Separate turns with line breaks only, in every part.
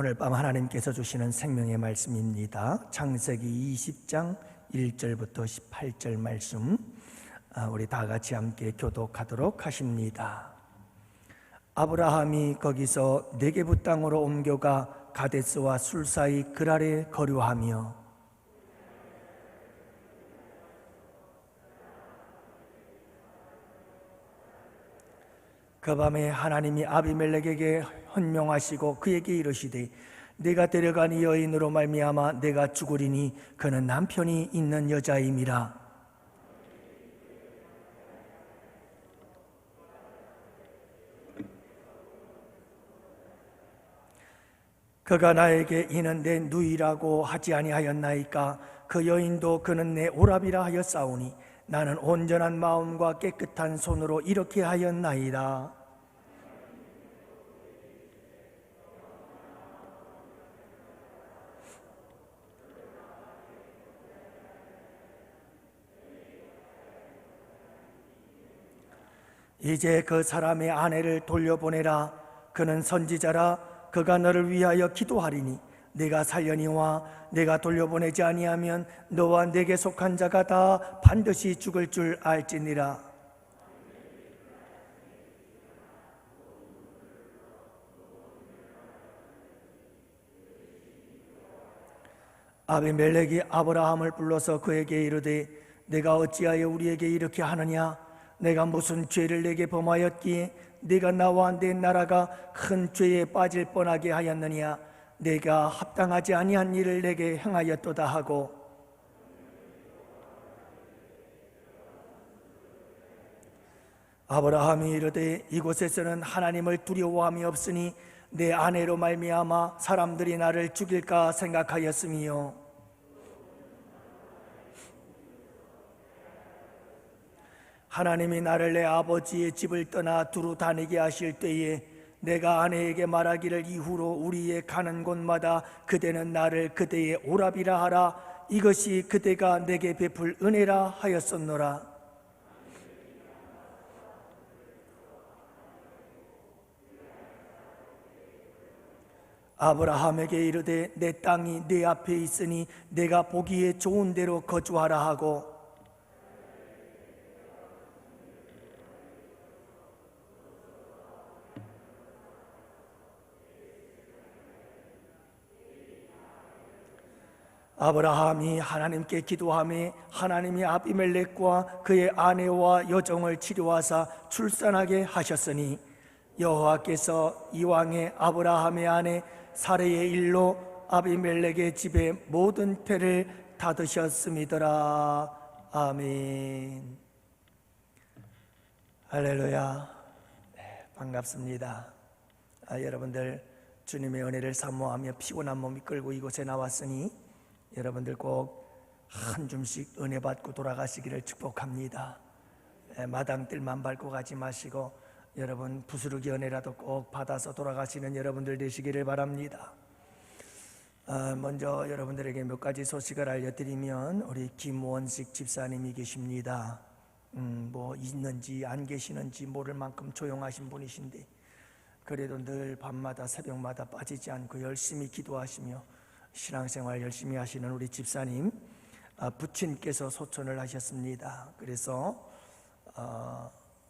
오늘 밤 하나님께서 주시는 생명의 말씀입니다. 창세기 20장 1절부터 18절 말씀, 우리 다 같이 함께 교독하도록 하십니다. 아브라함이 거기서 네게부 땅으로 옮겨가 가데스와 술 사이 그랄에 거류하며 그 밤에 하나님이 아비멜렉에게 헌명하시고 그에게 이르시되 내가 데려간 이 여인으로 말미암아 내가 죽으리니 그는 남편이 있는 여자임이라. 그가 나에게 이는 내 누이라고 하지 아니하였나이까? 그 여인도 그는 내 오랍이라 하였사오니 나는 온전한 마음과 깨끗한 손으로 이렇게 하였나이다. 이제 그 사람의 아내를 돌려보내라. 그는 선지자라. 그가 너를 위하여 기도하리니 내가 살려니와 내가 돌려보내지 아니하면 너와 내게 속한 자가 다 반드시 죽을 줄 알지니라. 아비멜렉이 아브라함을 불러서 그에게 이르되 내가 어찌하여 우리에게 이렇게 하느냐? 내가 무슨 죄를 내게 범하였기에 네가 나와 내 나라가 큰 죄에 빠질 뻔하게 하였느냐? 내가 합당하지 아니한 일을 내게 행하였도다 하고 아브라함이 이르되 이곳에서는 하나님을 두려워함이 없으니 내 아내로 말미암아 사람들이 나를 죽일까 생각하였으며 하나님이 나를 내 아버지의 집을 떠나 두루 다니게 하실 때에 내가 아내에게 말하기를 이후로 우리의 가는 곳마다 그대는 나를 그대의 오랍이라 하라. 이것이 그대가 내게 베풀 은혜라 하였었노라. 아브라함에게 이르되 내 땅이 내 앞에 있으니 내가 보기에 좋은 대로 거주하라 하고 아브라함이 하나님께 기도하며 하나님이 아비멜렉과 그의 아내와 여종을 치료하사 출산하게 하셨으니 여호와께서 이왕에 아브라함의 아내 사레의 일로 아비멜렉의 집에 모든 태를 닫으셨음이더라. 아멘. 할렐루야. 반갑습니다. 여러분들 주님의 은혜를 사모하며 피곤한 몸이 끌고 이곳에 나왔으니 여러분들 꼭 한 줌씩 은혜 받고 돌아가시기를 축복합니다. 마당뜰만 밟고 가지 마시고 여러분 부스러기 은혜라도 꼭 받아서 돌아가시는 여러분들 되시기를 바랍니다. 먼저 여러분들에게 몇 가지 소식을 알려드리면 우리 김원식 집사님이 계십니다. 뭐 있는지 안 계시는지 모를 만큼 조용하신 분이신데 그래도 늘 밤마다 새벽마다 빠지지 않고 열심히 기도하시며 신앙생활 열심히 하시는 우리 집사님, 부친께서 소천을 하셨습니다. 그래서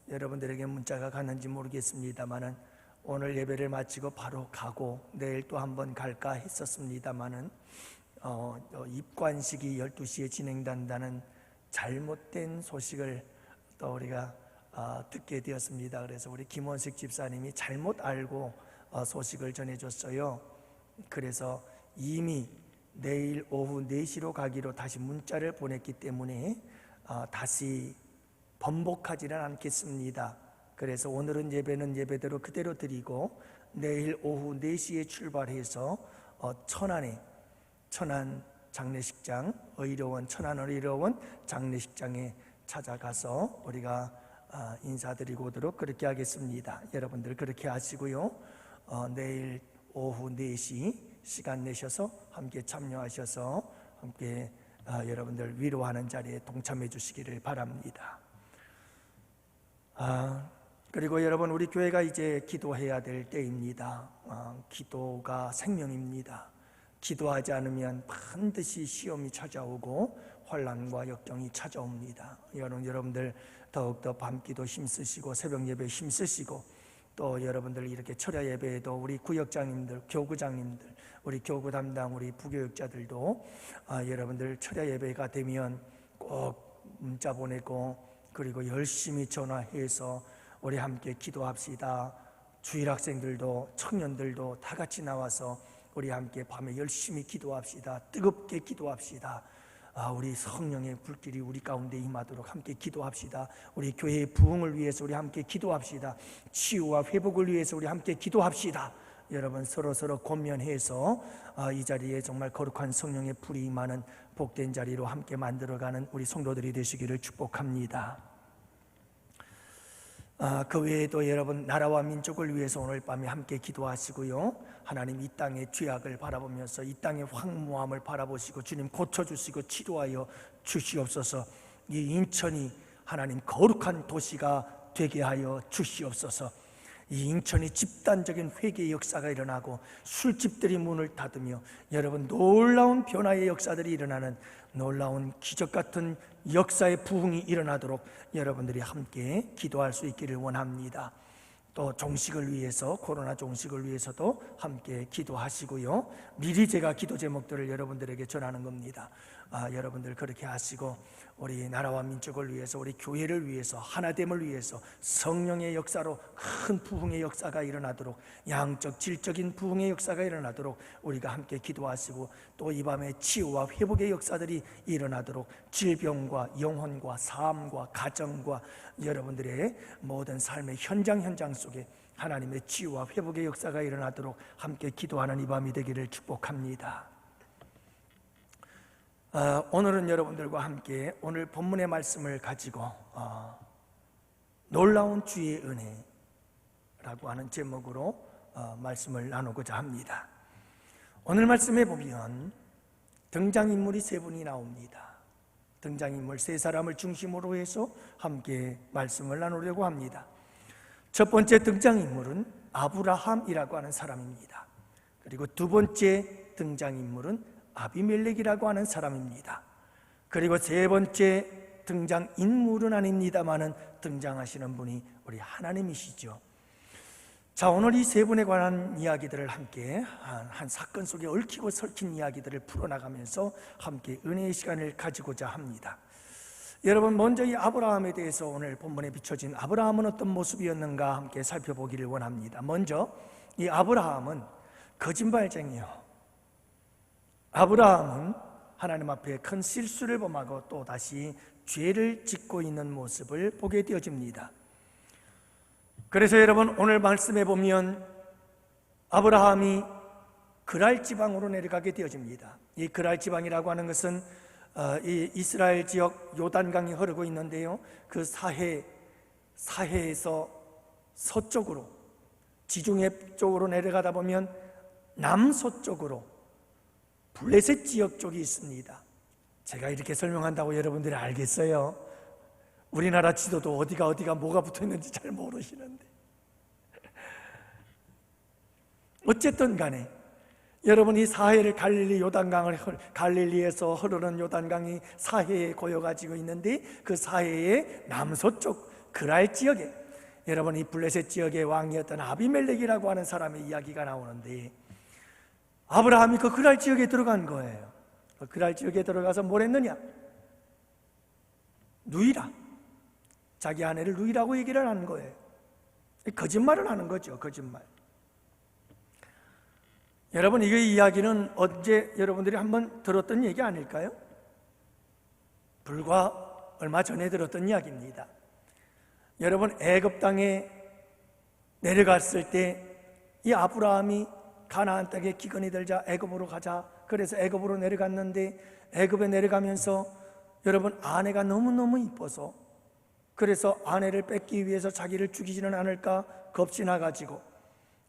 여러분들에게 문자가 갔는지 모르겠습니다만은 오늘 예배를 마치고 바로 가고 내일 또 한번 갈까 했었습니다만은 입관식이 12시에 진행된다는 잘못된 소식을 또 우리가 듣게 되었습니다. 그래서 우리 김원식 집사님이 잘못 알고 소식을 전해줬어요. 그래서 이미 내일 오후 4시로 가기로 다시 문자를 보냈기 때문에 다시 번복하지는 않겠습니다. 그래서 오늘은 예배는 예배대로 그대로 드리고 내일 오후 4시에 출발해서 천안 장례식장, 천안 의료원 장례식장에 찾아가서 우리가 인사드리고 오도록 그렇게 하겠습니다. 여러분들 그렇게 하시고요. 내일 오후 4시 시간 내셔서 함께 참여하셔서 함께 여러분들 위로하는 자리에 동참해 주시기를 바랍니다. 그리고 여러분, 우리 교회가 이제 기도해야 될 때입니다. 기도가 생명입니다. 기도하지 않으면 반드시 시험이 찾아오고 환난과 역경이 찾아옵니다. 여러분들 더욱더 밤기도 힘쓰시고 새벽 예배 힘쓰시고, 또 여러분들 이렇게 철야 예배에도 우리 구역장님들, 교구장님들, 우리 교구 담당 우리 부교육자들도 여러분들 철야 예배가 되면 꼭 문자 보내고, 그리고 열심히 전화해서 우리 함께 기도합시다. 주일학생들도 청년들도 다 같이 나와서 우리 함께 밤에 열심히 기도합시다. 뜨겁게 기도합시다. 우리 성령의 불길이 우리 가운데 임하도록 함께 기도합시다. 우리 교회의 부흥을 위해서 우리 함께 기도합시다. 치유와 회복을 위해서 우리 함께 기도합시다. 여러분, 서로 권면해서 이 자리에 정말 거룩한 성령의 불이 임하는 복된 자리로 함께 만들어가는 우리 성도들이 되시기를 축복합니다. 그 외에도 여러분, 나라와 민족을 위해서 오늘 밤에 함께 기도하시고요, 하나님 이 땅의 죄악을 바라보면서 이 땅의 황무함을 바라보시고 주님 고쳐주시고 치료하여 주시옵소서. 이 인천이 하나님 거룩한 도시가 되게 하여 주시옵소서. 이 인천이 집단적인 회개의 역사가 일어나고 술집들이 문을 닫으며 여러분, 놀라운 변화의 역사들이 일어나는 놀라운 기적 같은 역사의 부흥이 일어나도록 여러분들이 함께 기도할 수 있기를 원합니다. 또 종식을 위해서, 코로나 종식을 위해서도 함께 기도하시고요, 미리 제가 기도 제목들을 여러분들에게 전하는 겁니다. 여러분들 그렇게 하시고, 우리 나라와 민족을 위해서, 우리 교회를 위해서, 하나됨을 위해서 성령의 역사로 큰 부흥의 역사가 일어나도록, 양적 질적인 부흥의 역사가 일어나도록 우리가 함께 기도하시고, 또 이 밤에 치유와 회복의 역사들이 일어나도록 질병과 영혼과 삶과 가정과 여러분들의 모든 삶의 현장 속에 하나님의 치유와 회복의 역사가 일어나도록 함께 기도하는 이 밤이 되기를 축복합니다. 오늘은 여러분들과 함께 오늘 본문의 말씀을 가지고 놀라운 주의 은혜라고 하는 제목으로 말씀을 나누고자 합니다. 오늘 말씀에 보면 등장인물이 세 분이 나옵니다. 등장인물 세 사람을 중심으로 해서 함께 말씀을 나누려고 합니다. 첫 번째 등장인물은 아브라함이라고 하는 사람입니다. 그리고 두 번째 등장인물은 아비멜렉이라고 하는 사람입니다. 그리고 세 번째 등장인물은 아닙니다만은 등장하시는 분이 우리 하나님이시죠. 자, 오늘 이 세 분에 관한 이야기들을 함께 한 사건 속에 얽히고 설킨 이야기들을 풀어나가면서 함께 은혜의 시간을 가지고자 합니다. 여러분, 먼저 이 아브라함에 대해서 오늘 본문에 비춰진 아브라함은 어떤 모습이었는가 함께 살펴보기를 원합니다. 먼저 이 아브라함은 거짓말쟁이요, 아브라함은 하나님 앞에 큰 실수를 범하고 또 다시 죄를 짓고 있는 모습을 보게 되어집니다. 그래서 여러분, 오늘 말씀에 보면 아브라함이 그랄 지방으로 내려가게 되어집니다. 이 그랄 지방이라고 하는 것은 이 이스라엘 지역 요단강이 흐르고 있는데요, 그 사해에서 서쪽으로 지중해 쪽으로 내려가다 보면 남서쪽으로 블레셋 지역 쪽이 있습니다. 제가 이렇게 설명한다고 여러분들이 알겠어요? 우리나라 지도도 어디가 뭐가 붙어있는지 잘 모르시는데, 어쨌든 간에 여러분이 사해를 갈릴리에서 흐르는 요단강이 사해에 고여가지고 있는데, 그 사해의 남서쪽 그랄 지역에 여러분 이 블레셋 지역의 왕이었던 아비멜렉이라고 하는 사람의 이야기가 나오는데, 아브라함이 그 그랄 지역에 들어간 거예요. 그 그랄 지역에 들어가서 뭘 했느냐? 누이라, 자기 아내를 누이라고 얘기를 하는 거예요. 거짓말을 하는 거죠, 거짓말. 여러분, 이 이야기는 언제 여러분들이 한번 들었던 얘기 아닐까요? 불과 얼마 전에 들었던 이야기입니다. 여러분, 애굽 땅에 내려갔을 때 이 아브라함이 가나안 땅에 기근이 들자 애굽으로 가자, 그래서 애굽으로 내려갔는데, 애굽에 내려가면서 여러분 아내가 너무너무 이뻐서, 그래서 아내를 뺏기 위해서 자기를 죽이지는 않을까 겁지나가지고,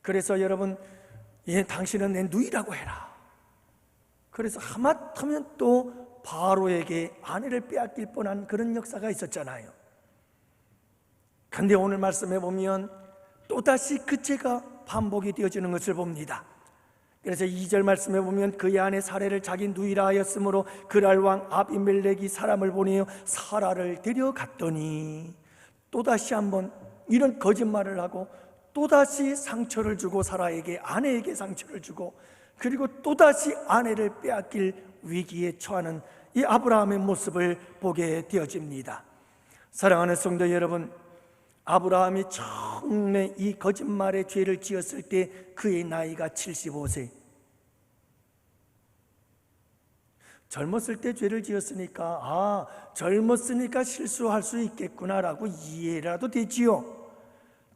그래서 여러분, 당신은 내 누이라고 해라. 그래서 하마터면 또 바로에게 아내를 빼앗길 뻔한 그런 역사가 있었잖아요. 그런데 오늘 말씀해 보면 또다시 그 죄가 반복이 되어지는 것을 봅니다. 그래서 2절 말씀해 보면 그의 아내 사례를 자기 누이라 하였으므로 그랄 왕 아비멜렉이 사람을 보내어 사라를 데려갔더니 또다시 한번 이런 거짓말을 하고 또다시 상처를 주고 사라에게 아내에게 상처를 주고 그리고 또다시 아내를 빼앗길 위기에 처하는 이 아브라함의 모습을 보게 되어집니다. 사랑하는 성도 여러분, 아브라함이 처음에 이 거짓말의 죄를 지었을 때 그의 나이가 75세. 젊었을 때 죄를 지었으니까 젊었으니까 실수할 수 있겠구나라고 이해라도 되지요.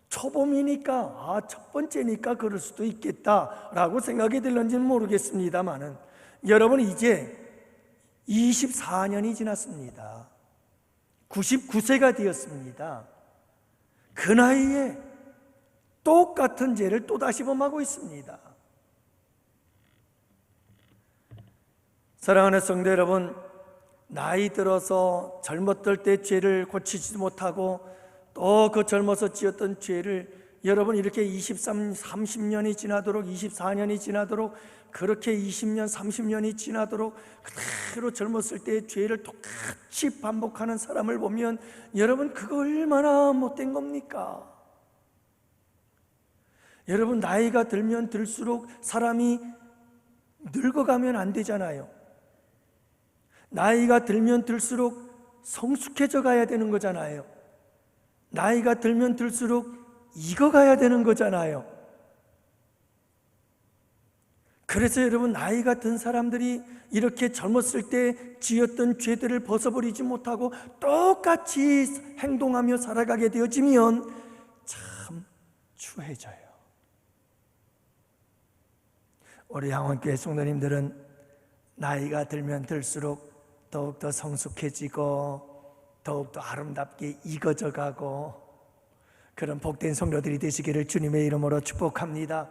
초범이니까 첫 번째니까 그럴 수도 있겠다라고 생각이 들는지는 모르겠습니다만은 여러분 이제 24년이 지났습니다. 99세가 되었습니다. 그 나이에 똑같은 죄를 또다시 범하고 있습니다. 사랑하는 성도 여러분, 나이 들어서 젊었을 때 죄를 고치지 못하고 또 그 젊어서 지었던 죄를 여러분 이렇게 30년이 지나도록 24년이 지나도록 그렇게 20년, 30년이 지나도록 그대로 젊었을 때의 죄를 똑같이 반복하는 사람을 보면 여러분 그거 얼마나 못된 겁니까? 여러분 나이가 들면 들수록 사람이 늙어가면 안 되잖아요. 나이가 들면 들수록 성숙해져 가야 되는 거잖아요. 나이가 들면 들수록 익어가야 되는 거잖아요. 그래서 여러분 나이가 든 사람들이 이렇게 젊었을 때 지었던 죄들을 벗어버리지 못하고 똑같이 행동하며 살아가게 되어지면 참 추해져요. 우리 향원교회 성도님들은 나이가 들면 들수록 더욱더 성숙해지고 더욱더 아름답게 익어져 가고 그런 복된 성도들이 되시기를 주님의 이름으로 축복합니다.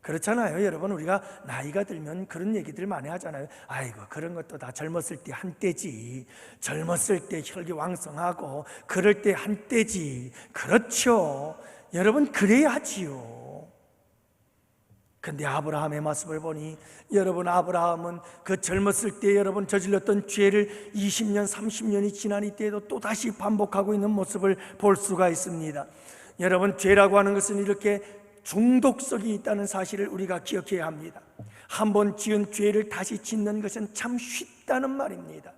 그렇잖아요 여러분. 우리가 나이가 들면 그런 얘기들 많이 하잖아요. 아이고 그런 것도 다 젊었을 때 한때지, 젊었을 때 혈기왕성하고 그럴 때 한때지. 그렇죠 여러분, 그래야지요. 근데 아브라함의 모습을 보니 여러분 아브라함은 그 젊었을 때 여러분 저질렀던 죄를 20년 30년이 지난 이때에도 또다시 반복하고 있는 모습을 볼 수가 있습니다. 여러분 죄라고 하는 것은 이렇게 중독성이 있다는 사실을 우리가 기억해야 합니다. 한번 지은 죄를 다시 짓는 것은 참 쉽다는 말입니다.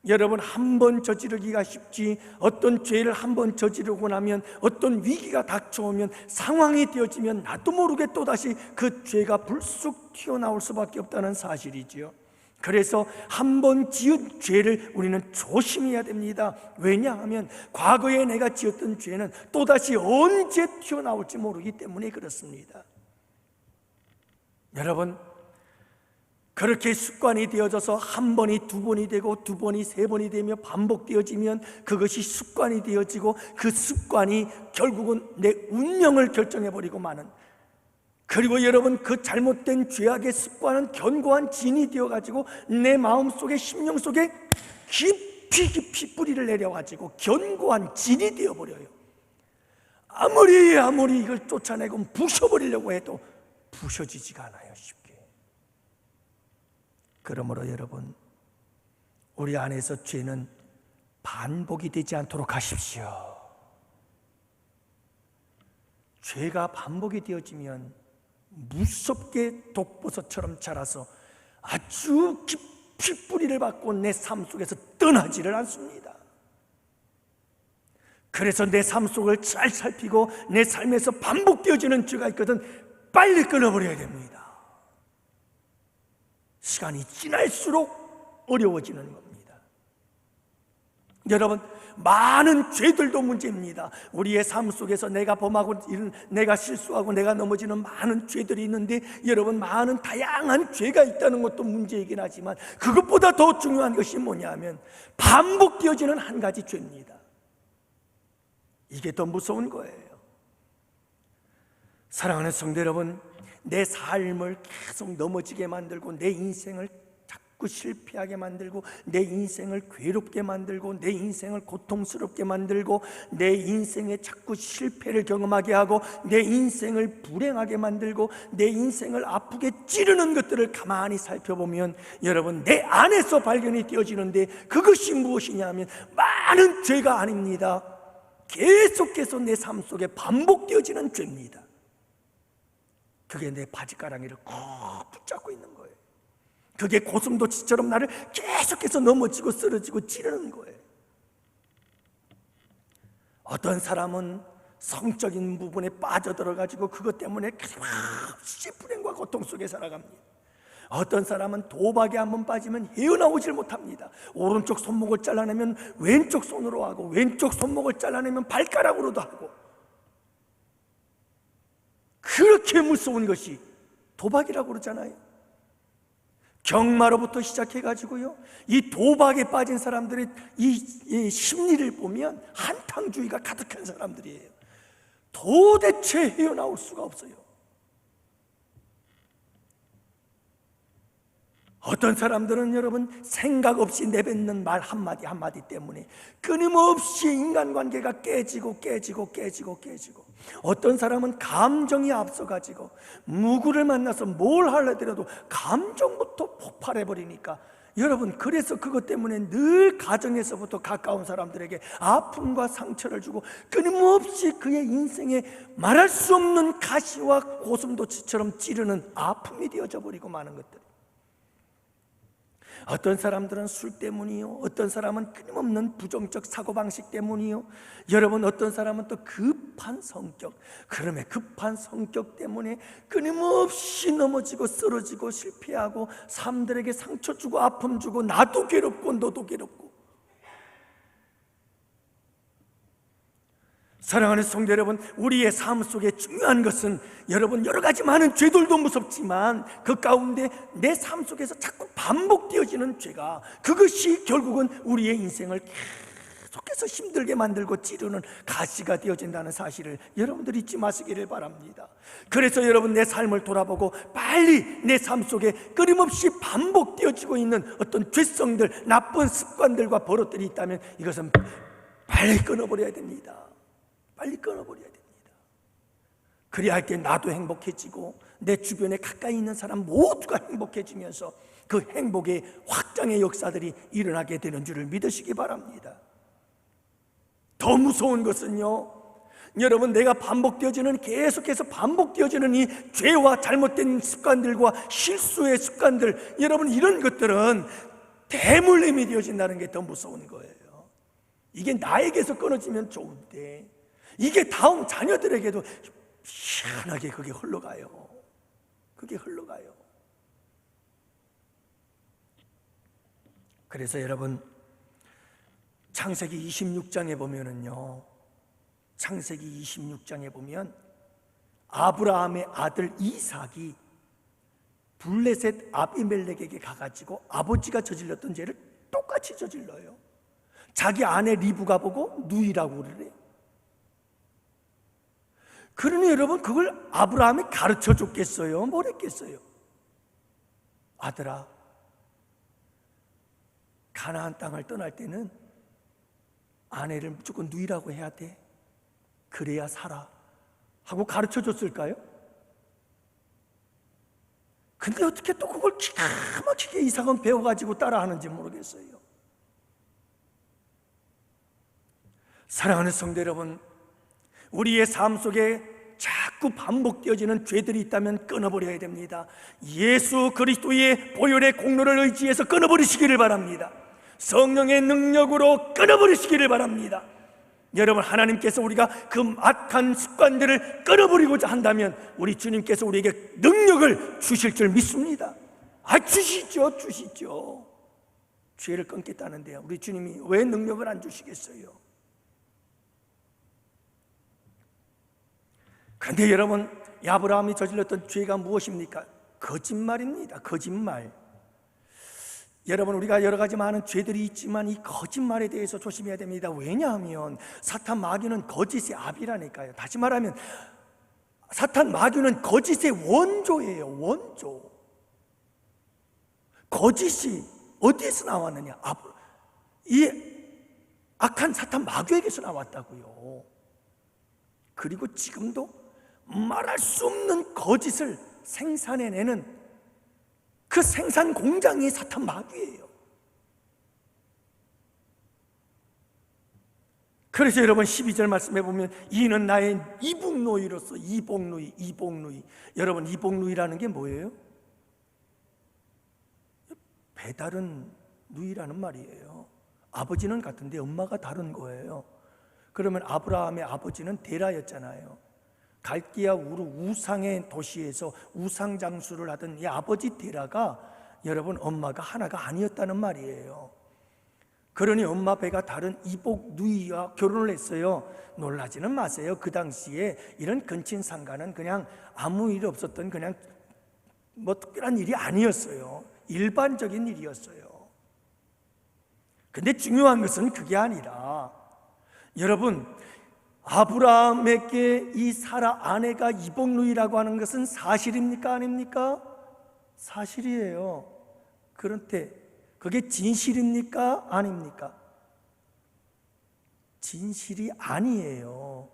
여러분 한 번 저지르기가 쉽지 어떤 죄를 한 번 저지르고 나면 어떤 위기가 닥쳐오면 상황이 되어지면 나도 모르게 또다시 그 죄가 불쑥 튀어나올 수밖에 없다는 사실이지요. 그래서 한 번 지은 죄를 우리는 조심해야 됩니다. 왜냐하면 과거에 내가 지었던 죄는 또다시 언제 튀어나올지 모르기 때문에 그렇습니다. 여러분 그렇게 습관이 되어져서 한 번이 두 번이 되고 두 번이 세 번이 되며 반복되어지면 그것이 습관이 되어지고 그 습관이 결국은 내 운명을 결정해버리고 마는, 그리고 여러분 그 잘못된 죄악의 습관은 견고한 진이 되어가지고 내 마음속에 심령 속에 깊이 뿌리를 내려가지고 견고한 진이 되어버려요. 아무리 이걸 쫓아내고 부셔버리려고 해도 부셔지지가 않아요 쉽게. 그러므로 여러분 우리 안에서 죄는 반복이 되지 않도록 하십시오. 죄가 반복이 되어지면 무섭게 독버섯처럼 자라서 아주 깊이 뿌리를 받고 내 삶 속에서 떠나지를 않습니다. 그래서 내 삶 속을 잘 살피고 내 삶에서 반복되어지는 죄가 있거든 빨리 끊어버려야 됩니다. 시간이 지날수록 어려워지는 겁니다. 여러분 많은 죄들도 문제입니다. 우리의 삶 속에서 내가 범하고 내가 실수하고 내가 넘어지는 많은 죄들이 있는데 여러분 많은 다양한 죄가 있다는 것도 문제이긴 하지만 그것보다 더 중요한 것이 뭐냐면 반복되어지는 한 가지 죄입니다. 이게 더 무서운 거예요. 사랑하는 성도 여러분, 내 삶을 계속 넘어지게 만들고 내 인생을 자꾸 실패하게 만들고, 내 인생을 괴롭게 만들고, 내 인생을 고통스럽게 만들고, 내 인생에 자꾸 실패를 경험하게 하고, 내 인생을 불행하게 만들고, 내 인생을 아프게 찌르는 것들을 가만히 살펴보면 여러분, 내 안에서 발견이 되어지는데 그것이 무엇이냐 하면 많은 죄가 아닙니다. 계속해서 내 삶 속에 반복되어지는 죄입니다. 그게 내 바지가랑이를 꼭 붙잡고 있는 거예요. 그게 고슴도치처럼 나를 계속해서 넘어지고 쓰러지고 찌르는 거예요. 어떤 사람은 성적인 부분에 빠져들어가지고 그것 때문에 끊임없이 불행과 고통 속에 살아갑니다. 어떤 사람은 도박에 한번 빠지면 헤어나오질 못합니다. 오른쪽 손목을 잘라내면 왼쪽 손으로 하고, 왼쪽 손목을 잘라내면 발가락으로도 하고, 그렇게 무서운 것이 도박이라고 그러잖아요. 경마로부터 시작해가지고요, 이 도박에 빠진 사람들의 이 심리를 보면 한탕주의가 가득한 사람들이에요. 도대체 헤어나올 수가 없어요. 어떤 사람들은 여러분, 생각 없이 내뱉는 말 한마디 한마디 때문에 끊임없이 인간관계가 깨지고 어떤 사람은 감정이 앞서가지고 누구를 만나서 뭘 하려더라도 감정부터 폭발해버리니까, 여러분, 그래서 그것 때문에 늘 가정에서부터 가까운 사람들에게 아픔과 상처를 주고 끊임없이 그의 인생에 말할 수 없는 가시와 고슴도치처럼 찌르는 아픔이 되어져 버리고 마는 것들. 어떤 사람들은 술 때문이요, 어떤 사람은 끊임없는 부정적 사고방식 때문이요, 여러분, 어떤 사람은 또 급한 성격, 그러면 급한 성격 때문에 끊임없이 넘어지고 쓰러지고 실패하고 사람들에게 상처 주고 아픔 주고, 나도 괴롭고 너도 괴롭고. 사랑하는 성도 여러분, 우리의 삶 속에 중요한 것은 여러분, 여러 가지 많은 죄들도 무섭지만 그 가운데 내 삶 속에서 자꾸 반복되어지는 죄가, 그것이 결국은 우리의 인생을 계속해서 힘들게 만들고 찌르는 가시가 되어진다는 사실을 여러분들이 잊지 마시기를 바랍니다. 그래서 여러분, 내 삶을 돌아보고 빨리 내 삶 속에 끊임없이 반복되어지고 있는 어떤 죄성들, 나쁜 습관들과 버릇들이 있다면 이것은 빨리 끊어버려야 됩니다. 빨리 끊어버려야 됩니다. 그래야 할 때 나도 행복해지고 내 주변에 가까이 있는 사람 모두가 행복해지면서 그 행복의 확장의 역사들이 일어나게 되는 줄을 믿으시기 바랍니다. 더 무서운 것은요, 여러분, 내가 계속해서 반복되어지는 이 죄와 잘못된 습관들과 실수의 습관들, 여러분, 이런 것들은 대물림이 되어진다는 게 더 무서운 거예요. 이게 나에게서 끊어지면 좋은데 이게 다음 자녀들에게도 희한하게 그게 흘러가요. 그래서 여러분, 창세기 26장에 보면은요, 창세기 26장에 보면 아브라함의 아들 이삭이 블레셋 아비멜렉에게 가가지고 아버지가 저질렀던 죄를 똑같이 저질러요. 자기 아내 리브가 보고 누이라고 그러래요. 그러니 여러분, 그걸 아브라함이 가르쳐 줬겠어요? 뭘 했겠어요? 아들아, 가나안 땅을 떠날 때는 아내를 무조건 누이라고 해야 돼. 그래야 살아. 하고 가르쳐 줬을까요? 근데 어떻게 또 그걸 기가 막히게 이삭은 배워가지고 따라하는지 모르겠어요. 사랑하는 성도 여러분, 우리의 삶 속에 자꾸 반복되어지는 죄들이 있다면 끊어버려야 됩니다. 예수 그리스도의 보혈의 공로를 의지해서 끊어버리시기를 바랍니다. 성령의 능력으로 끊어버리시기를 바랍니다. 여러분, 하나님께서 우리가 그 악한 습관들을 끊어버리고자 한다면 우리 주님께서 우리에게 능력을 주실 줄 믿습니다. 주시죠. 죄를 끊겠다는데요, 우리 주님이 왜 능력을 안 주시겠어요? 그런데 여러분, 아브라함이 저질렀던 죄가 무엇입니까? 거짓말입니다. 거짓말. 여러분, 우리가 여러 가지 많은 죄들이 있지만 이 거짓말에 대해서 조심해야 됩니다. 왜냐하면 사탄 마귀는 거짓의 압이라니까요. 다시 말하면 사탄 마귀는 거짓의 원조예요. 원조. 거짓이 어디에서 나왔느냐? 이 악한 사탄 마귀에게서 나왔다고요. 그리고 지금도 말할 수 없는 거짓을 생산해내는 그 생산 공장이 사탄 마귀예요. 그래서 여러분 12절 말씀해 보면 이는 나의 이복누이로서 이복누이. 여러분 이복누이라는 게 뭐예요? 배다른 누이라는 말이에요. 아버지는 같은데 엄마가 다른 거예요. 그러면 아브라함의 아버지는 데라였잖아요. 갈대아 우르 우상의 도시에서 우상 장수를 하던 이 아버지 데라가 여러분 엄마가 하나가 아니었다는 말이에요. 그러니 엄마 배가 다른 이복 누이와 결혼을 했어요. 놀라지는 마세요. 그 당시에 이런 근친상간은 그냥 아무 일 없었던 그냥 뭐 특별한 일이 아니었어요. 일반적인 일이었어요. 근데 중요한 것은 그게 아니라 여러분 아브라함에게 이 사라 아내가 이복 누이라고 하는 것은 사실입니까? 아닙니까? 사실이에요. 그런데 그게 진실입니까? 아닙니까? 진실이 아니에요.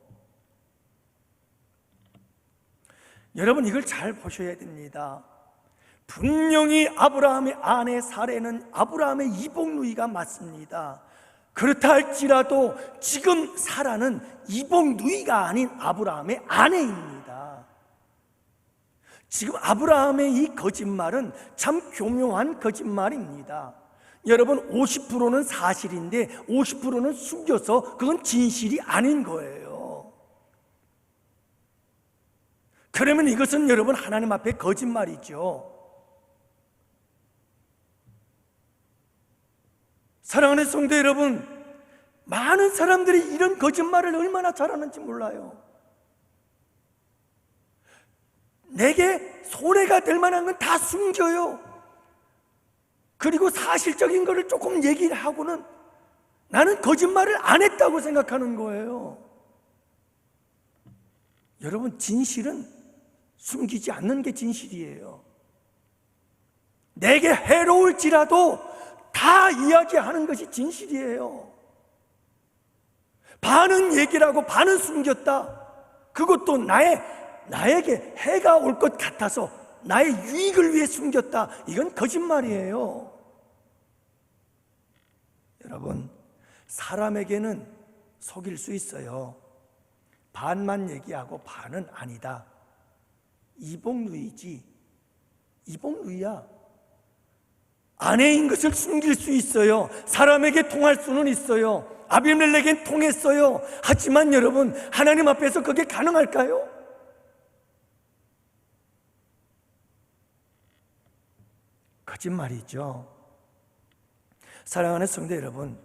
여러분 이걸 잘 보셔야 됩니다. 분명히 아브라함의 아내 사레는 아브라함의 이복누이가 맞습니다. 그렇다 할지라도 지금 사라는 이복누이가 아닌 아브라함의 아내입니다. 지금 아브라함의 이 거짓말은 참 교묘한 거짓말입니다. 여러분 50%는 사실인데 50%는 숨겨서 그건 진실이 아닌 거예요. 그러면 이것은 여러분 하나님 앞에 거짓말이죠. 사랑하는 성도 여러분, 많은 사람들이 이런 거짓말을 얼마나 잘하는지 몰라요. 내게 손해가 될 만한 건 다 숨겨요. 그리고 사실적인 거를 조금 얘기를 하고는 나는 거짓말을 안 했다고 생각하는 거예요. 여러분 진실은 숨기지 않는 게 진실이에요. 내게 해로울지라도 다 이야기하는 것이 진실이에요. 반은 얘기를 하고 반은 숨겼다. 그것도 나에게 해가 올 것 같아서 나의 유익을 위해 숨겼다. 이건 거짓말이에요. 여러분, 사람에게는 속일 수 있어요. 반만 얘기하고 반은 아니다. 이복누이지. 이복누이야. 아내인 것을 숨길 수 있어요. 사람에게 통할 수는 있어요. 아비멜렉엔 통했어요. 하지만 여러분, 하나님 앞에서 그게 가능할까요? 거짓말이죠. 사랑하는 성도 여러분,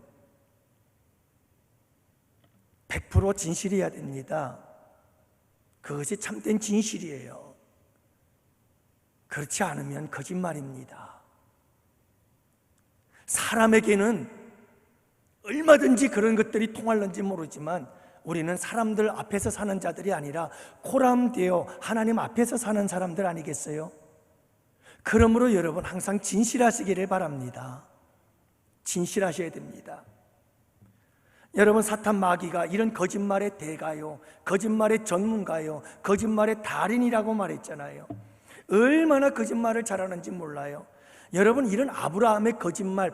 100% 진실이어야 됩니다. 그것이 참된 진실이에요. 그렇지 않으면 거짓말입니다. 사람에게는 얼마든지 그런 것들이 통할는지 모르지만 우리는 사람들 앞에서 사는 자들이 아니라 코람되어 하나님 앞에서 사는 사람들 아니겠어요? 그러므로 여러분 항상 진실하시기를 바랍니다. 진실하셔야 됩니다. 여러분 사탄 마귀가 이런 거짓말의 대가요, 거짓말의 전문가요, 거짓말의 달인이라고 말했잖아요. 얼마나 거짓말을 잘하는지 몰라요. 여러분 이런 아브라함의 거짓말,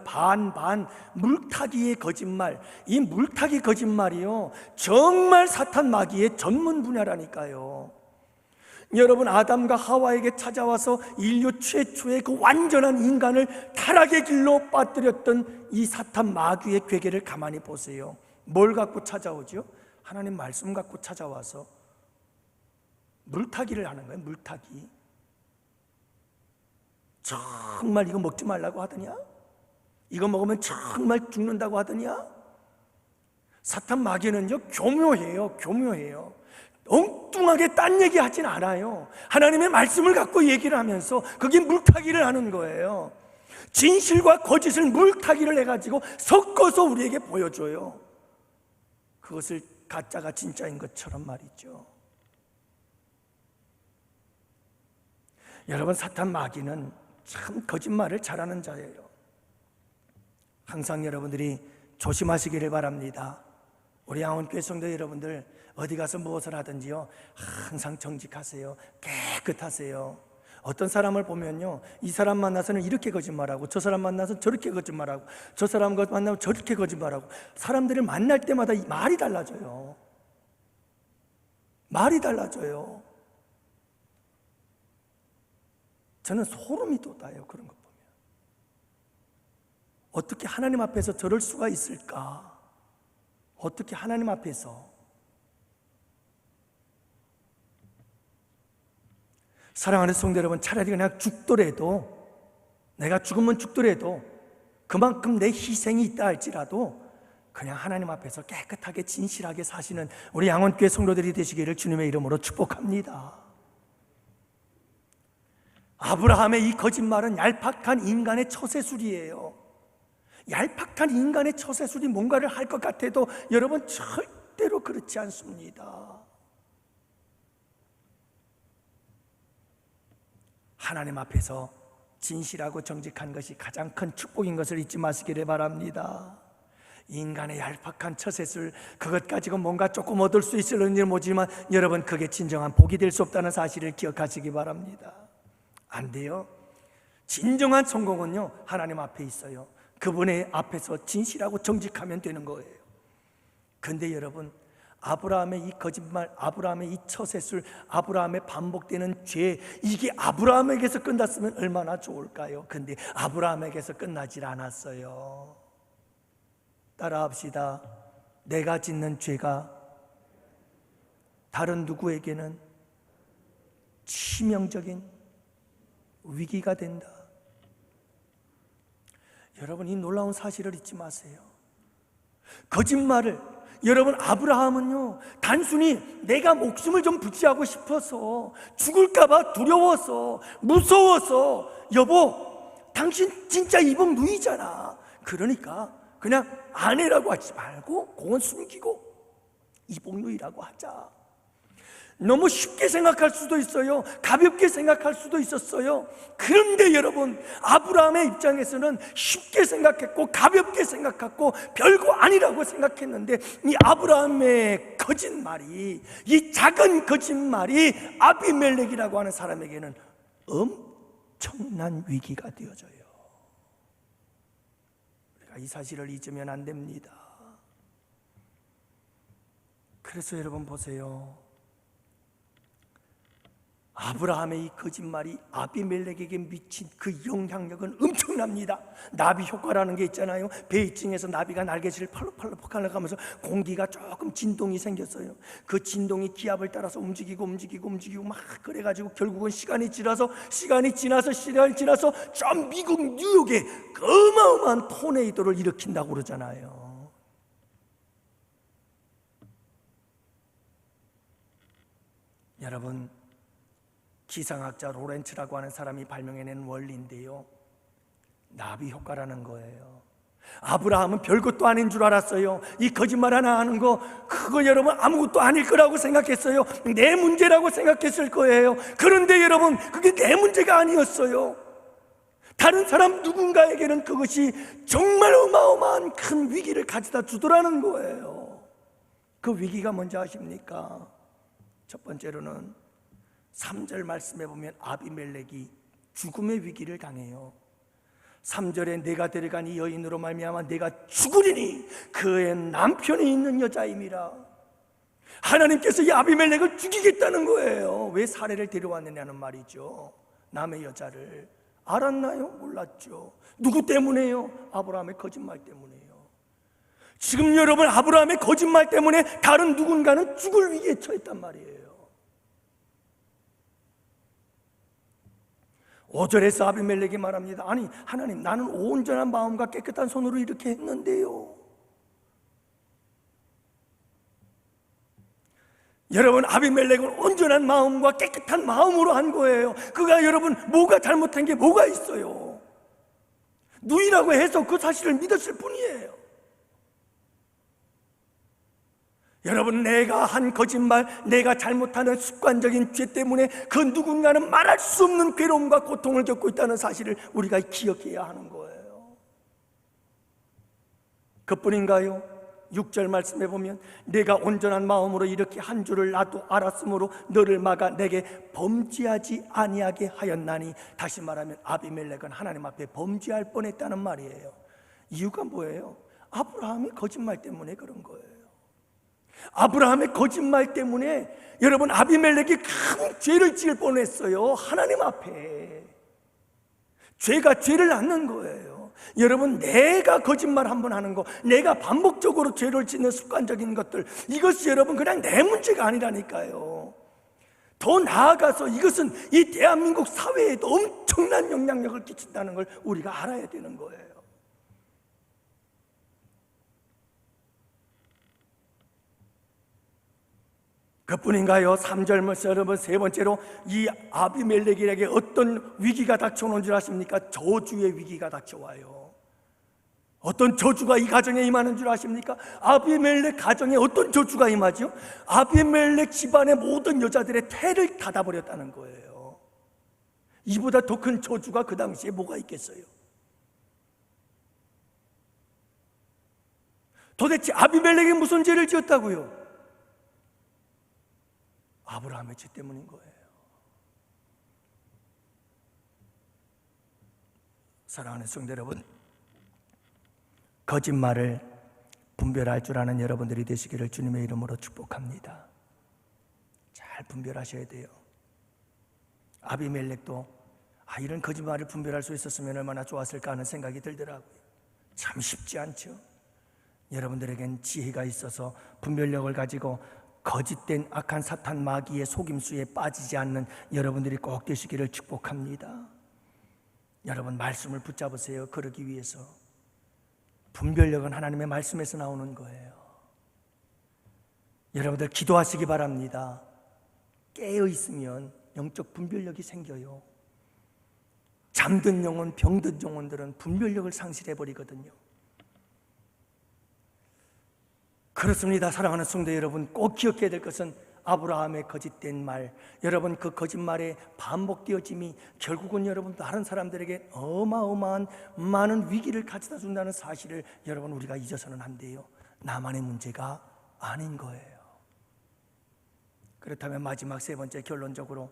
물타기의 거짓말, 이 물타기 거짓말이요 정말 사탄 마귀의 전문 분야라니까요. 여러분 아담과 하와에게 찾아와서 인류 최초의 그 완전한 인간을 타락의 길로 빠뜨렸던 이 사탄 마귀의 괴계를 가만히 보세요. 뭘 갖고 찾아오죠? 하나님 말씀 갖고 찾아와서 물타기를 하는 거예요. 물타기. 정말 이거 먹지 말라고 하더냐? 이거 먹으면 정말 죽는다고 하더냐? 사탄 마귀는요 교묘해요. 엉뚱하게 딴 얘기 하진 않아요. 하나님의 말씀을 갖고 얘기를 하면서 그게 물타기를 하는 거예요. 진실과 거짓을 물타기를 해가지고 섞어서 우리에게 보여줘요. 그것을 가짜가 진짜인 것처럼 말이죠. 여러분 사탄 마귀는 참 거짓말을 잘하는 자예요. 항상 여러분들이 조심하시기를 바랍니다. 우리 양원교회 성도 여러분들, 어디 가서 무엇을 하든지요, 항상 정직하세요. 깨끗하세요. 어떤 사람을 보면요, 이 사람 만나서는 이렇게 거짓말하고, 저 사람 만나서 저렇게 거짓말하고, 저 사람 만나면 저렇게 거짓말하고, 사람들을 만날 때마다 말이 달라져요. 말이 달라져요. 저는 소름이 돋아요, 그런 것 보면. 어떻게 하나님 앞에서 저럴 수가 있을까? 어떻게 하나님 앞에서. 사랑하는 성도 여러분, 차라리 그냥 죽더라도, 내가 죽으면 죽더라도 그만큼 내 희생이 있다 할지라도 그냥 하나님 앞에서 깨끗하게 진실하게 사시는 우리 양원교회 성도들이 되시기를 주님의 이름으로 축복합니다. 아브라함의 이 거짓말은 얄팍한 인간의 처세술이에요. 얄팍한 인간의 처세술이 뭔가를 할 것 같아도 여러분, 절대로 그렇지 않습니다. 하나님 앞에서 진실하고 정직한 것이 가장 큰 축복인 것을 잊지 마시기를 바랍니다. 인간의 얄팍한 처세술, 그것 가지고 뭔가 조금 얻을 수 있을는지 모르지만 여러분, 그게 진정한 복이 될 수 없다는 사실을 기억하시기 바랍니다. 안 돼요. 진정한 성공은요, 하나님 앞에 있어요. 그분의 앞에서 진실하고 정직하면 되는 거예요. 근데 여러분, 아브라함의 이 거짓말, 아브라함의 이 처세술, 아브라함의 반복되는 죄, 이게 아브라함에게서 끝났으면 얼마나 좋을까요? 근데 아브라함에게서 끝나질 않았어요. 따라합시다. 내가 짓는 죄가 다른 누구에게는 치명적인 위기가 된다. 여러분, 이 놀라운 사실을 잊지 마세요. 거짓말을, 여러분, 아브라함은요, 단순히 내가 목숨을 좀 부지하고 싶어서, 죽을까봐 두려워서, 무서워서, 여보, 당신 진짜 이번 무이잖아, 그러니까 그냥 아내라고 하지 말고 그건 숨기고 이복누이라고 하자. 너무 쉽게 생각할 수도 있어요. 가볍게 생각할 수도 있었어요. 그런데 여러분, 아브라함의 입장에서는 쉽게 생각했고 가볍게 생각했고 별거 아니라고 생각했는데, 이 아브라함의 거짓말이, 이 작은 거짓말이 아비멜렉이라고 하는 사람에게는 엄청난 위기가 되어져요. 우리가 이 사실을 잊으면 안 됩니다. 그래서 여러분 보세요. 아브라함의 이 거짓말이 아비멜렉에게 미친 그 영향력은 엄청납니다. 나비 효과라는 게 있잖아요. 베이징에서 나비가 날개질을 팔로팔로 퍼가면서 공기가 조금 진동이 생겼어요. 그 진동이 기압을 따라서 움직이고 막 그래가지고 결국은 시간이 지나서 전 미국 뉴욕에 그 어마어마한 토네이도를 일으킨다고 그러잖아요. 여러분, 기상학자 로렌츠라고 하는 사람이 발명해낸 원리인데요, 나비 효과라는 거예요. 아브라함은 별것도 아닌 줄 알았어요. 이 거짓말 하나 하는 거, 그거 여러분 아무것도 아닐 거라고 생각했어요. 내 문제라고 생각했을 거예요. 그런데 여러분, 그게 내 문제가 아니었어요. 다른 사람 누군가에게는 그것이 정말 어마어마한 큰 위기를 가져다 주더라는 거예요. 그 위기가 뭔지 아십니까? 첫 번째로는 3절 말씀에 보면 아비멜렉이 죽음의 위기를 당해요. 3절에 내가 데려간 이 여인으로 말미암아 내가 죽으리니 그의 남편이 있는 여자임이라. 하나님께서 이 아비멜렉을 죽이겠다는 거예요. 왜 사례를 데려왔느냐는 말이죠. 남의 여자를 알았나요? 몰랐죠. 누구 때문에요? 아브라함의 거짓말 때문에요. 지금 여러분, 아브라함의 거짓말 때문에 다른 누군가는 죽을 위기에 처했단 말이에요. 5절에서 아비멜렉이 말합니다. 아니 하나님, 나는 온전한 마음과 깨끗한 손으로 이렇게 했는데요. 여러분, 아비멜렉은 온전한 마음과 깨끗한 마음으로 한 거예요. 그가 여러분 뭐가 잘못한 게 뭐가 있어요? 누이라고 해서 그 사실을 믿었을 뿐이에요. 여러분, 내가 한 거짓말, 내가 잘못하는 습관적인 죄 때문에 그 누군가는 말할 수 없는 괴로움과 고통을 겪고 있다는 사실을 우리가 기억해야 하는 거예요. 그뿐인가요? 6절 말씀해 보면 내가 온전한 마음으로 이렇게 한 줄을 나도 알았으므로 너를 막아 내게 범죄하지 아니하게 하였나니, 다시 말하면 아비멜렉은 하나님 앞에 범죄할 뻔했다는 말이에요. 이유가 뭐예요? 아브라함이 거짓말 때문에 그런 거예요. 아브라함의 거짓말 때문에 여러분, 아비멜렉이 큰 죄를 지을 뻔했어요. 하나님 앞에 죄가 죄를 낳는 거예요. 여러분, 내가 거짓말 한번 하는 거, 내가 반복적으로 죄를 짓는 습관적인 것들, 이것이 여러분 그냥 내 문제가 아니라니까요. 더 나아가서 이것은 이 대한민국 사회에도 엄청난 영향력을 끼친다는 걸 우리가 알아야 되는 거예요. 그뿐인가요? 3절 말씀, 여러분, 세 번째로 이 아비멜렉에게 어떤 위기가 닥쳐오는 줄 아십니까? 저주의 위기가 닥쳐와요. 어떤 저주가 이 가정에 임하는 줄 아십니까? 아비멜렉 가정에 어떤 저주가 임하죠? 아비멜렉 집안의 모든 여자들의 태를 닫아버렸다는 거예요. 이보다 더 큰 저주가 그 당시에 뭐가 있겠어요? 도대체 아비멜렉이 무슨 죄를 지었다고요? 아브라함의 죄 때문인 거예요. 사랑하는 성도 여러분, 거짓말을 분별할 줄 아는 여러분들이 되시기를 주님의 이름으로 축복합니다. 잘 분별하셔야 돼요. 아비멜렉도 이런 거짓말을 분별할 수 있었으면 얼마나 좋았을까 하는 생각이 들더라고요. 참 쉽지 않죠. 여러분들에겐 지혜가 있어서 분별력을 가지고 거짓된 악한 사탄 마귀의 속임수에 빠지지 않는 여러분들이 꼭 되시기를 축복합니다. 여러분, 말씀을 붙잡으세요. 그러기 위해서 분별력은 하나님의 말씀에서 나오는 거예요. 여러분들 기도하시기 바랍니다. 깨어 있으면 영적 분별력이 생겨요. 잠든 영혼, 병든 영혼들은 분별력을 상실해버리거든요. 그렇습니다. 사랑하는 성도 여러분, 꼭 기억해야 될 것은 아브라함의 거짓된 말, 여러분 그 거짓말의 반복되어짐이 결국은 여러분 다른 사람들에게 어마어마한 많은 위기를 가져다 준다는 사실을 여러분 우리가 잊어서는 안 돼요. 나만의 문제가 아닌 거예요. 그렇다면 마지막 세 번째, 결론적으로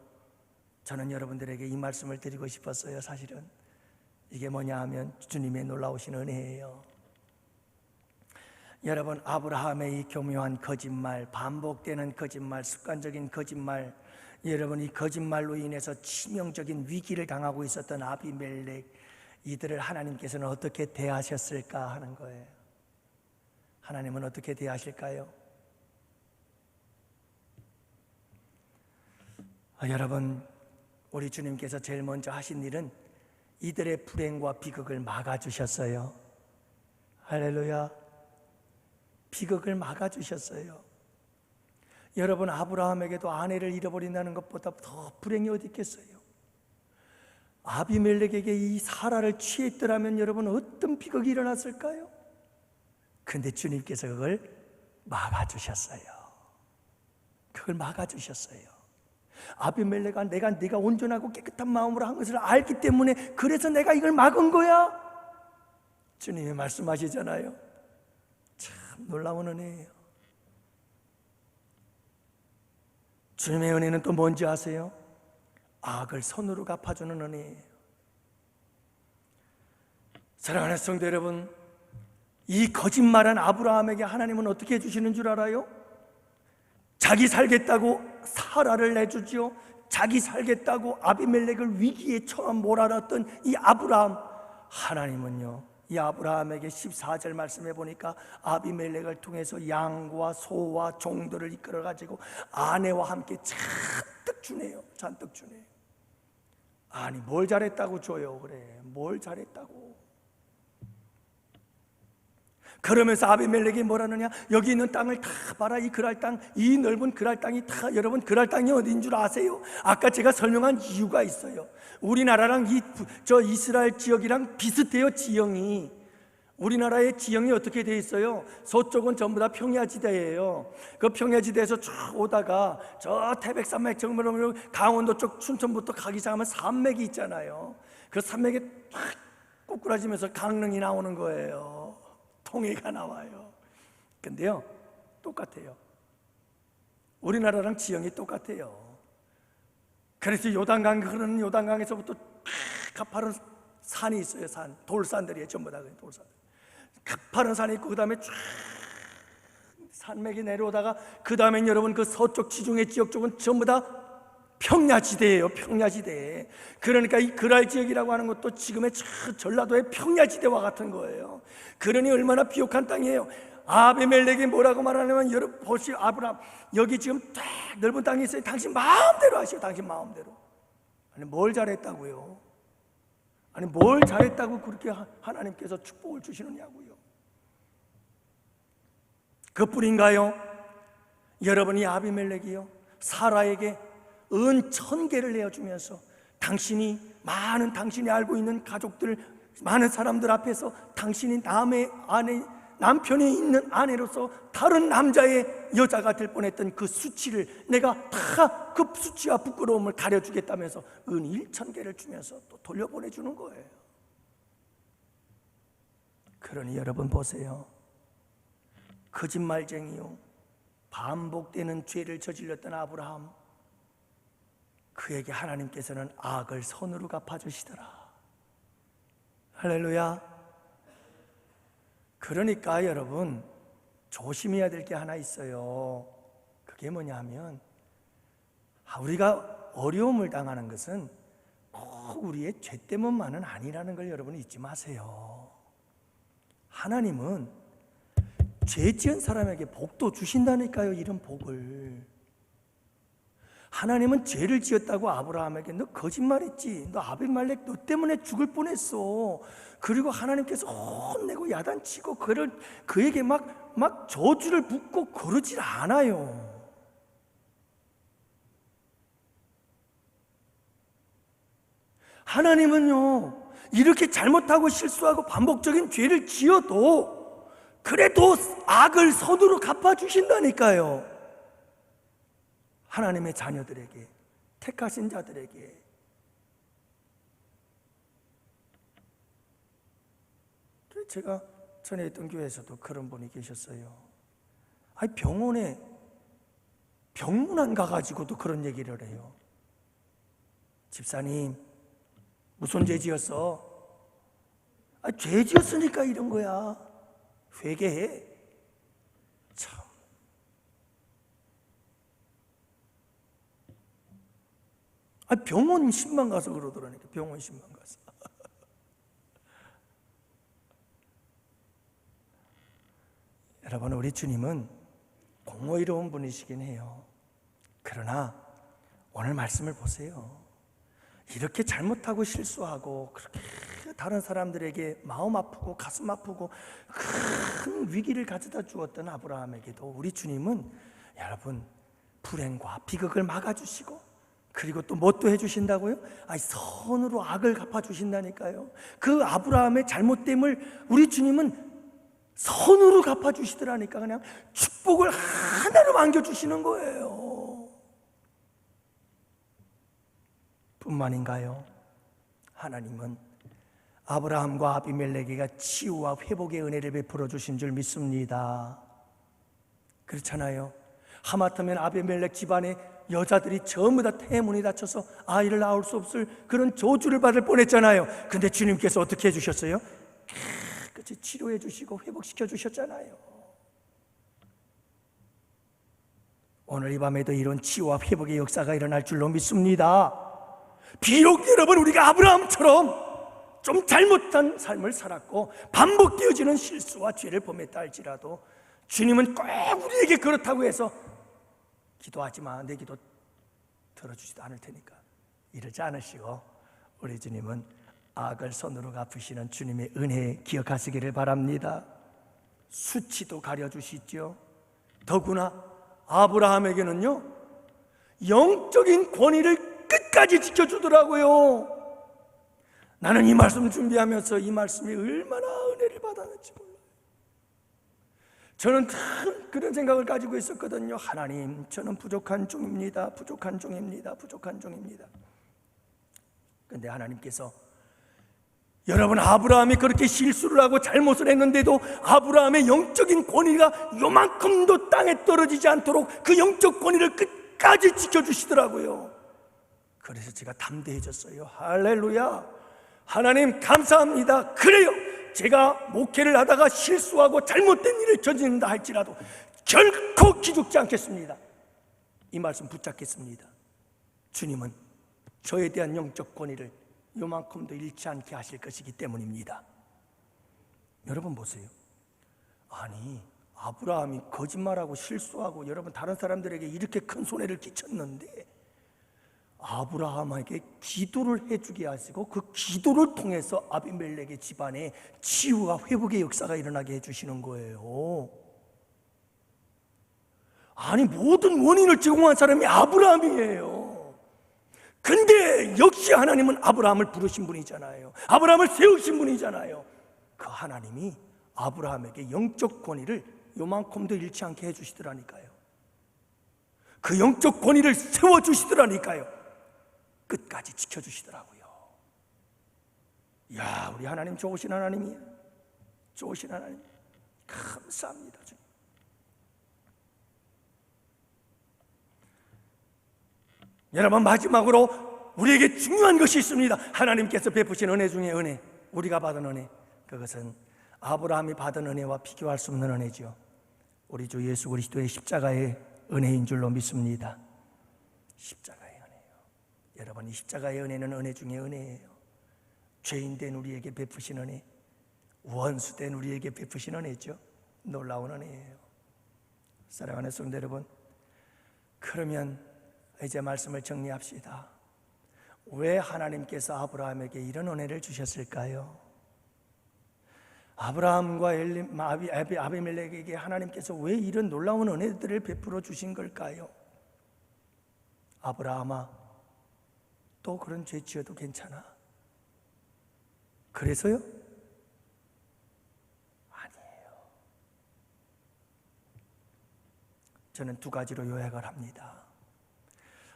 저는 여러분들에게 이 말씀을 드리고 싶었어요. 사실은 이게 뭐냐 하면 주님의 놀라우신 은혜예요. 여러분, 아브라함의 이 교묘한 거짓말, 반복되는 거짓말, 습관적인 거짓말, 여러분 이 거짓말로 인해서 치명적인 위기를 당하고 있었던 아비멜렉, 이들을 하나님께서는 어떻게 대하셨을까 하는 거예요. 하나님은 어떻게 대하실까요? 여러분, 우리 주님께서 제일 먼저 하신 일은 이들의 불행과 비극을 막아주셨어요. 할렐루야. 비극을 막아주셨어요. 여러분, 아브라함에게도 아내를 잃어버린다는 것보다 더 불행이 어디 있겠어요? 아비멜렉에게 이 사라를 취했더라면 여러분 어떤 비극이 일어났을까요? 그런데 주님께서 그걸 막아주셨어요. 그걸 막아주셨어요. 아비멜렉아, 네가 온전하고 깨끗한 마음으로 한 것을 알기 때문에 그래서 내가 이걸 막은 거야. 주님이 말씀하시잖아요. 참 놀라운 은혜예요. 주님의 은혜는 또 뭔지 아세요? 악을 선으로 갚아주는 은혜예요. 사랑하는 성도 여러분, 이 거짓말한 아브라함에게 하나님은 어떻게 해주시는 줄 알아요? 자기 살겠다고 사라를 내주지요. 자기 살겠다고 아비멜렉을 위기에 처음 몰아넣었던 이 아브라함, 하나님은요 이 아브라함에게 14절 말씀해 보니까 아비멜렉을 통해서 양과 소와 종들을 이끌어가지고 아내와 함께 잔뜩 주네요. 잔뜩 주네요. 아니 뭘 잘했다고 줘요. 그래, 뭘 잘했다고. 그러면서 아비멜렉이 뭐라느냐, 여기 있는 땅을 다 봐라. 이 그랄 땅, 이 넓은 그랄 땅이 다, 여러분 그랄 땅이 어디인 줄 아세요? 아까 제가 설명한 이유가 있어요. 우리나라랑 저 이스라엘 지역이랑 비슷해요. 지형이 우리나라의 지형이 어떻게 돼 있어요? 서쪽은 전부 다 평야지대예요. 그 평야지대에서 쭉 오다가 저 태백산맥 정말 강원도 쪽 춘천부터 가기 시작하면 산맥이 있잖아요. 그 산맥에 쫙 꼬꾸라지면서 강릉이 나오는 거예요. 통해가 나와요. 근데요, 똑같아요. 우리나라랑 지형이 똑같아요. 그래서 요단강 흐르는 요단강에서부터 가파른 산이 있어요. 산, 돌산들이에요. 전부 다 돌산. 가파른 산이 있고 그 다음에 쫙 산맥이 내려오다가 그 다음엔 여러분 그 서쪽 지중해 지역 쪽은 전부 다 평야지대예요. 평야지대. 그러니까 이 그랄 지역이라고 하는 것도 지금의 전라도의 평야지대와 같은 거예요. 그러니 얼마나 비옥한 땅이에요. 아비멜렉이 뭐라고 말하냐면, 여러분 보시오, 아브라함 여기 지금 딱 넓은 땅이 있어요. 당신 마음대로 하시오. 당신 마음대로. 아니 뭘 잘했다고요? 아니 뭘 잘했다고 그렇게 하나님께서 축복을 주시느냐고요? 그뿐인가요? 여러분이 아비멜렉이요 사라에게 은 1000개를 내어주면서 당신이 당신이 알고 있는 가족들 많은 사람들 앞에서 당신이 남편이 있는 아내로서 다른 남자의 여자가 될 뻔했던 그 수치를 내가 다 그 수치와 부끄러움을 가려주겠다면서 은 1000개를 주면서 또 돌려보내주는 거예요. 그러니 여러분 보세요. 거짓말쟁이요 반복되는 죄를 저질렀던 아브라함, 그에게 하나님께서는 악을 선으로 갚아주시더라. 할렐루야. 그러니까 여러분 조심해야 될 게 하나 있어요. 그게 뭐냐 하면, 우리가 어려움을 당하는 것은 꼭 우리의 죄 때문만은 아니라는 걸 여러분 잊지 마세요. 하나님은 죄 지은 사람에게 복도 주신다니까요. 이런 복을. 하나님은 죄를 지었다고 아브라함에게 너 거짓말했지, 너 아비멜렉 너 때문에 죽을 뻔했어, 그리고 하나님께서 혼내고 야단치고 그에게 막 저주를 붓고 그러질 않아요. 하나님은요 이렇게 잘못하고 실수하고 반복적인 죄를 지어도 그래도 악을 선으로 갚아주신다니까요. 하나님의 자녀들에게, 택하신 자들에게. 제가 전에 있던 교회에서도 그런 분이 계셨어요. 아니 병원에 병문안 가가지고도 그런 얘기를 해요. 집사님 무슨 죄 지었어? 죄 지었으니까 이런 거야. 회개해. 참. 병원 신방 가서 그러더라니까. 병원 신방 가서. 여러분, 우리 주님은 공의로운 분이시긴 해요. 그러나 오늘 말씀을 보세요. 이렇게 잘못하고 실수하고 그렇게 다른 사람들에게 마음 아프고 가슴 아프고 큰 위기를 가져다 주었던 아브라함에게도 우리 주님은 여러분 불행과 비극을 막아주시고, 그리고 또 뭣도 해주신다고요? 선으로 악을 갚아주신다니까요. 그 아브라함의 잘못됨을 우리 주님은 선으로 갚아주시더라니까. 그냥 축복을 하나로 안겨주시는 거예요. 뿐만인가요? 하나님은 아브라함과 아비멜렉에게 치유와 회복의 은혜를 베풀어 주신 줄 믿습니다. 그렇잖아요. 하마터면 아비멜렉 집안에 여자들이 전부 다 태문이 닫혀서 아이를 낳을 수 없을 그런 저주를 받을 뻔했잖아요. 근데 주님께서 어떻게 해주셨어요? 깨끗이 치료해 주시고 회복시켜 주셨잖아요. 오늘 이 밤에도 이런 치유와 회복의 역사가 일어날 줄로 믿습니다. 비록 여러분 우리가 아브라함처럼 좀 잘못한 삶을 살았고 반복되어지는 실수와 죄를 범했다 할지라도 주님은 꼭 우리에게 그렇다고 해서 기도하지 마, 내 기도 들어주지도 않을 테니까 이러지 않으시고, 우리 주님은 악을 선으로 갚으시는 주님의 은혜 기억하시기를 바랍니다. 수치도 가려주시죠. 더구나 아브라함에게는요 영적인 권위를 끝까지 지켜주더라고요. 나는 이 말씀 준비하면서 이 말씀이 얼마나 은혜를 받았는지 몰라요. 저는 참 그런 생각을 가지고 있었거든요. 하나님, 저는 부족한 종입니다. 부족한 종입니다. 부족한 종입니다. 그런데 하나님께서 여러분, 아브라함이 그렇게 실수를 하고 잘못을 했는데도 아브라함의 영적인 권위가 요만큼도 땅에 떨어지지 않도록 그 영적 권위를 끝까지 지켜주시더라고요. 그래서 제가 담대해졌어요. 할렐루야. 하나님 감사합니다. 그래요, 제가 목회를 하다가 실수하고 잘못된 일을 저지른다 할지라도 결코 기죽지 않겠습니다. 이 말씀 붙잡겠습니다. 주님은 저에 대한 영적 권위를 요만큼도 잃지 않게 하실 것이기 때문입니다. 여러분 보세요. 아니, 아브라함이 거짓말하고 실수하고 여러분 다른 사람들에게 이렇게 큰 손해를 끼쳤는데 아브라함에게 기도를 해주게 하시고 그 기도를 통해서 아비멜렉의 집안에 치유와 회복의 역사가 일어나게 해주시는 거예요. 아니, 모든 원인을 제공한 사람이 아브라함이에요. 근데 역시 하나님은 아브라함을 부르신 분이잖아요. 아브라함을 세우신 분이잖아요. 그 하나님이 아브라함에게 영적 권위를 요만큼도 잃지 않게 해주시더라니까요. 그 영적 권위를 세워주시더라니까요. 끝까지 지켜주시더라고요. 이야, 우리 하나님 좋으신 하나님이에요. 좋으신 하나님, 감사합니다. 주님. 여러분, 마지막으로 우리에게 중요한 것이 있습니다. 하나님께서 베푸신 은혜 중에 은혜, 우리가 받은 은혜, 그것은 아브라함이 받은 은혜와 비교할 수 없는 은혜죠. 우리 주 예수 그리스도의 십자가의 은혜인 줄로 믿습니다. 십자가의 은혜요. 여러분, 이 십자가의 은혜는 은혜 중에 은혜예요. 죄인된 우리에게 베푸신 은혜, 원수된 우리에게 베푸신 은혜죠. 놀라운 은혜예요. 사랑하는 성도 여러분, 그러면 이제 말씀을 정리합시다. 왜 하나님께서 아브라함에게 이런 은혜를 주셨을까요? 아브라함과 아비멜렉에게 하나님께서 왜 이런 놀라운 은혜들을 베풀어 주신 걸까요? 아브라함아, 또 그런 죄 지어도 괜찮아? 그래서요? 아니에요. 저는 두 가지로 요약을 합니다.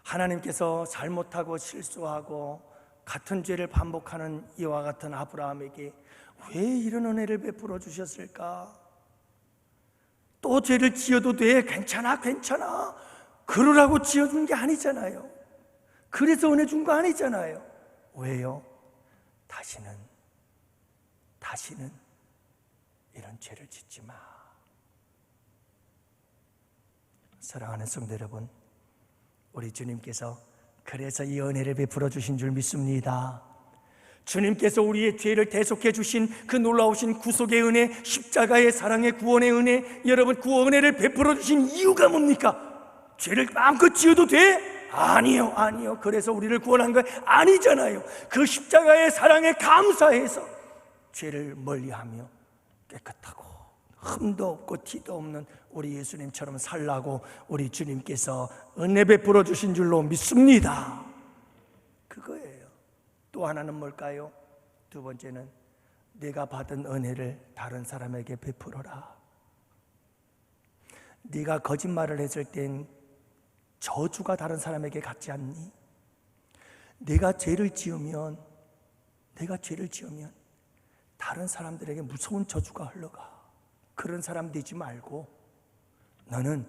하나님께서 잘못하고 실수하고 같은 죄를 반복하는 이와 같은 아브라함에게 왜 이런 은혜를 베풀어 주셨을까? 또 죄를 지어도 돼, 괜찮아, 괜찮아, 그러라고 지어준 게 아니잖아요. 그래서 은혜 준 거 아니잖아요. 왜요? 다시는 이런 죄를 짓지 마. 사랑하는 성도 여러분, 우리 주님께서 그래서 이 은혜를 베풀어 주신 줄 믿습니다. 주님께서 우리의 죄를 대속해 주신 그 놀라우신 구속의 은혜, 십자가의 사랑의 구원의 은혜, 여러분, 그 은혜를 베풀어 주신 이유가 뭡니까? 죄를 마음껏 지어도 돼? 아니요, 아니요. 그래서 우리를 구원한 거 아니잖아요. 그 십자가의 사랑에 감사해서 죄를 멀리하며 깨끗하고 흠도 없고 티도 없는 우리 예수님처럼 살라고 우리 주님께서 은혜 베풀어 주신 줄로 믿습니다. 그거예요. 또 하나는 뭘까요? 두 번째는 네가 받은 은혜를 다른 사람에게 베풀어라. 네가 거짓말을 했을 땐 저주가 다른 사람에게 갔지 않니? 내가 죄를 지으면 다른 사람들에게 무서운 저주가 흘러가. 그런 사람 되지 말고 너는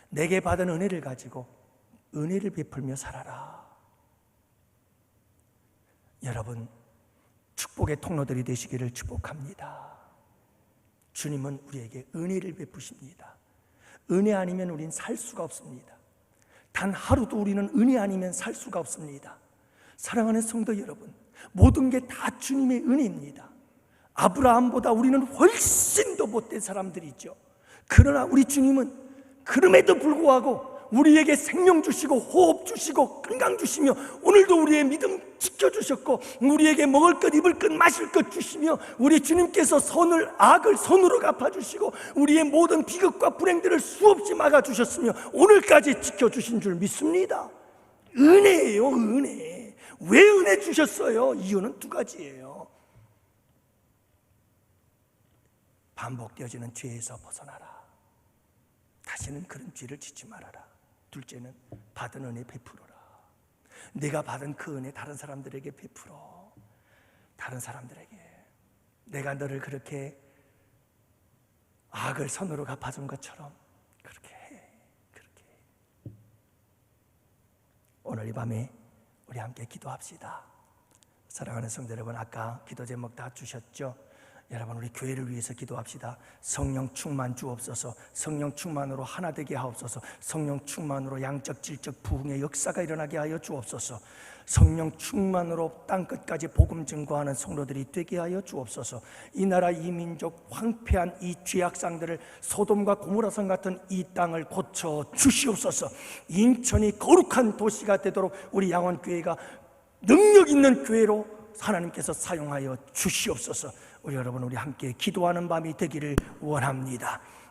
내게 받은 은혜를 가지고 은혜를 베풀며 살아라. 여러분, 축복의 통로들이 되시기를 축복합니다. 주님은 우리에게 은혜를 베푸십니다. 은혜 아니면 우린 살 수가 없습니다. 단 하루도 우리는 은혜 아니면 살 수가 없습니다. 사랑하는 성도 여러분, 모든 게 다 주님의 은혜입니다. 아브라함보다 우리는 훨씬 더 못된 사람들이죠. 그러나 우리 주님은 그럼에도 불구하고 우리에게 생명 주시고 호흡 주시고 건강 주시며 오늘도 우리의 믿음 지켜주셨고 우리에게 먹을 것, 입을 것, 마실 것 주시며 우리 주님께서 악을 선으로 갚아주시고 우리의 모든 비극과 불행들을 수없이 막아주셨으며 오늘까지 지켜주신 줄 믿습니다. 은혜예요, 은혜. 왜 은혜 주셨어요? 이유는 두 가지예요. 반복되어지는 죄에서 벗어나라. 다시는 그런 죄를 짓지 말아라. 둘째는 받은 은혜 베풀어라. 내가 받은 그 은혜 다른 사람들에게 베풀어. 다른 사람들에게. 내가 너를 그렇게 악을 선으로 갚아준 것처럼 그렇게 해. 그렇게 해. 오늘 이 밤에 우리 함께 기도합시다. 사랑하는 성도 여러분, 아까 기도 제목 다 주셨죠? 여러분, 우리 교회를 위해서 기도합시다. 성령 충만 주옵소서. 성령 충만으로 하나 되게 하옵소서. 성령 충만으로 양적 질적 부흥의 역사가 일어나게 하여 주옵소서. 성령 충만으로 땅끝까지 복음 증거하는 성도들이 되게 하여 주옵소서. 이 나라 이 민족 황폐한 이 죄악상들을 소돔과 고모라성 같은 이 땅을 고쳐 주시옵소서. 인천이 거룩한 도시가 되도록 우리 양원교회가 능력 있는 교회로 하나님께서 사용하여 주시옵소서. 우리 여러분, 우리 함께 기도하는 밤이 되기를 원합니다.